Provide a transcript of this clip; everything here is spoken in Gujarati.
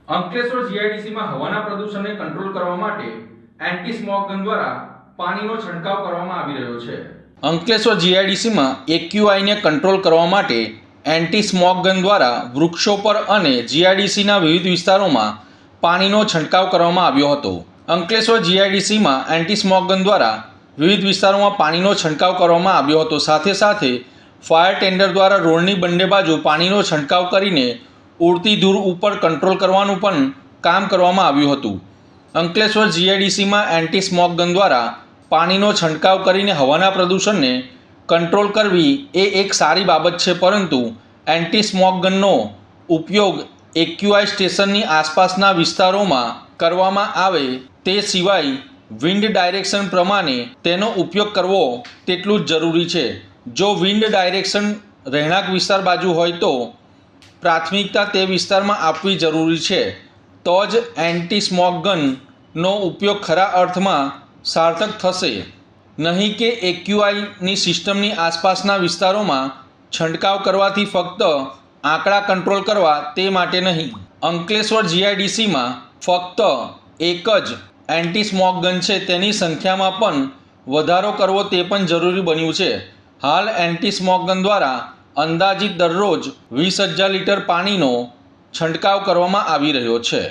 અંકલેશ્વર જીઆઈડીસીમાં હવાના પ્રદૂષણને કંટ્રોલ કરવા માટે એન્ટી સ્મોગ ગન દ્વારા પાણીનો છંટકાવ કરવામાં આવી રહ્યો છે। અંકલેશ્વર જીઆઈડીસીમાં એક્યુઆઈને કંટ્રોલ કરવા માટે એન્ટી સ્મોગ ગન દ્વારા વૃક્ષો પર અને જીઆઈડીસીના વિવિધ વિસ્તારોમાં પાણીનો છંટકાવ કરવામાં આવ્યો હતો। અંકલેશ્વર જીઆઈડીસીમાં એન્ટી સ્મોગ ગન દ્વારા વિવિધ વિસ્તારોમાં પાણીનો છંટકાવ કરવામાં આવ્યો હતો। સાથે સાથે ફાયર ટેન્ડર દ્વારા રોડની બંને બાજુ પાણીનો છંટકાવ કરીને ઉડતી ધૂળ ઉપર કંટ્રોલ કરવાનું પણ કામ કરવામાં આવ્યું હતું। અંકલેશ્વર જીઆઈડીસીમાં એન્ટી સ્મોગ ગન દ્વારા પાણીનો છંટકાવ કરીને હવાના પ્રદૂષણને કંટ્રોલ કરવી એ એક સારી બાબત છે, પરંતુ એન્ટી સ્મોગ ગનનો ઉપયોગ એક્યુઆઈ સ્ટેશનની આસપાસના વિસ્તારોમાં કરવામાં આવે તે સિવાય વિન્ડ ડાયરેક્શન પ્રમાણે તેનો ઉપયોગ કરવો તેટલું જ જરૂરી છે। જો વિન્ડ ડાયરેક્શન રહેણાંક વિસ્તાર બાજુ હોય તો પ્રાથમિકતા તે વિસ્તારમાં આપવી જરૂરી છે, તો જ એન્ટી સ્મોગ ગનનો ઉપયોગ ખરા અર્થમાં સાર્થક થશે, નહીં કે એક્યુઆઈની સિસ્ટમની આસપાસના વિસ્તારોમાં છંટકાવ કરવાથી ફક્ત આંકડા કંટ્રોલ કરવા તે માટે નહીં। અંકલેશ્વર જીઆઈડીસીમાં ફક્ત એક જ એન્ટી સ્મોગ ગન છે, તેની સંખ્યામાં પણ વધારો કરવો તે પણ જરૂરી બન્યું છે। હાલ એન્ટી સ્મોગ ગન દ્વારા અંદાજિત દરરોજ 20,000 લીટર પાણીનો છંટકાવ કરવામાં આવી રહ્યો છે।